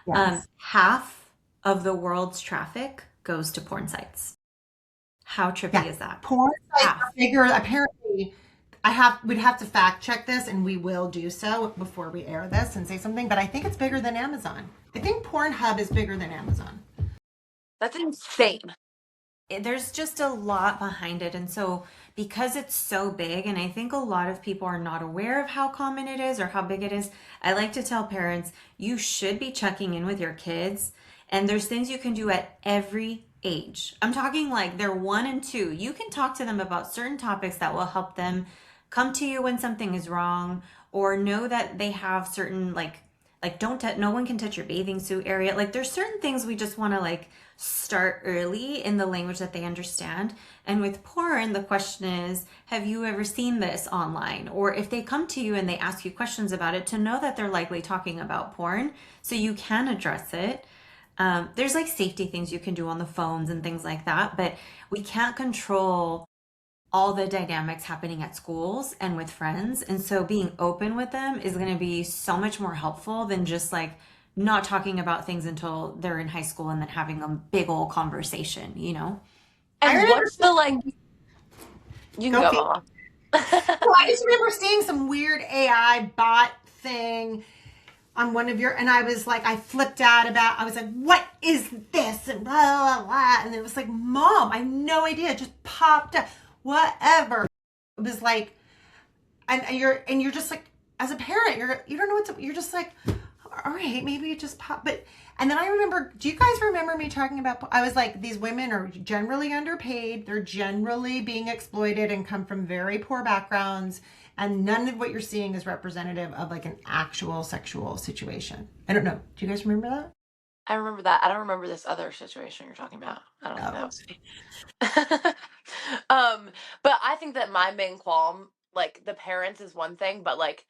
Yes. Half of the world's traffic goes to porn sites. How trippy Yeah. is that? Porn sites are Half. bigger. Apparently, we'd have to fact check this, and we will do so before we air this and say something. But I think it's bigger than Amazon. I think Pornhub is bigger than Amazon. That's insane. There's just a lot behind it. And so, because it's so big, and I think a lot of people are not aware of how common it is or how big it is, I like to tell parents you should be checking in with your kids. And there's things you can do at every age. I'm talking like they're 1 and 2. You can talk to them about certain topics that will help them come to you when something is wrong, or know that they have certain like no one can touch your bathing suit area. Like there's certain things we just want to like start early in the language that they understand. And with porn, the question is, have you ever seen this online? Or if they come to you and they ask you questions about it, to know that they're likely talking about porn so you can address it. There's like safety things you can do on the phones and things like that, but we can't control all the dynamics happening at schools and with friends. And so being open with them is going to be so much more helpful than just like not talking about things until they're in high school and then having a big old conversation, you know? I And remember what's the like, you can go go, feed. Mama. Well, I just remember seeing some weird AI bot thing on one of your, and I was like, I flipped out about, I was like, what is this? And blah, blah, blah. And it was like, Mom, I have no idea. It just popped up. Whatever. It was like, and you're just like, as a parent, you don't know what to, you're just like, all right, maybe it just popped. But, and then I remember, do you guys remember me talking about, I was like, these women are generally underpaid. They're generally being exploited and come from very poor backgrounds. And none of what you're seeing is representative of like an actual sexual situation. I don't know. Do you guys remember that? I remember that. I don't remember this other situation you're talking about. I don't think that Oh. was me. um, but I think that my main qualm, like the parents is one thing, but like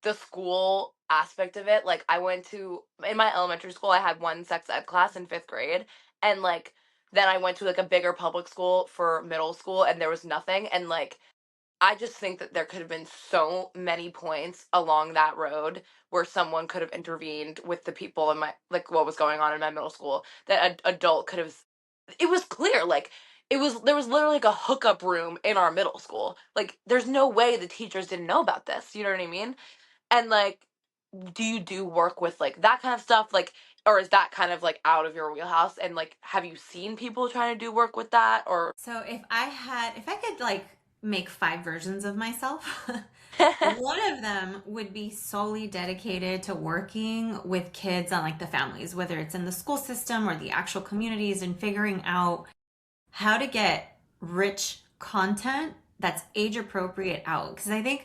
the school aspect of it, like I went to in my elementary school, I had one sex ed class in 5th grade, and like then I went to like a bigger public school for middle school, and there was nothing, and like I just think that there could have been so many points along that road where someone could have intervened with the people in my like what was going on in my middle school that an adult could have. It was clear, like there was literally like a hookup room in our middle school. Like there's no way the teachers didn't know about this. You know what I mean? And like, do you do work with like that kind of stuff? Like, or is that kind of like out of your wheelhouse? And like, have you seen people trying to do work with that? Or So if I could like make 5 versions of myself, one of them would be solely dedicated to working with kids on like the families, whether it's in the school system or the actual communities, and figuring out how to get rich content that's age appropriate out. Because I think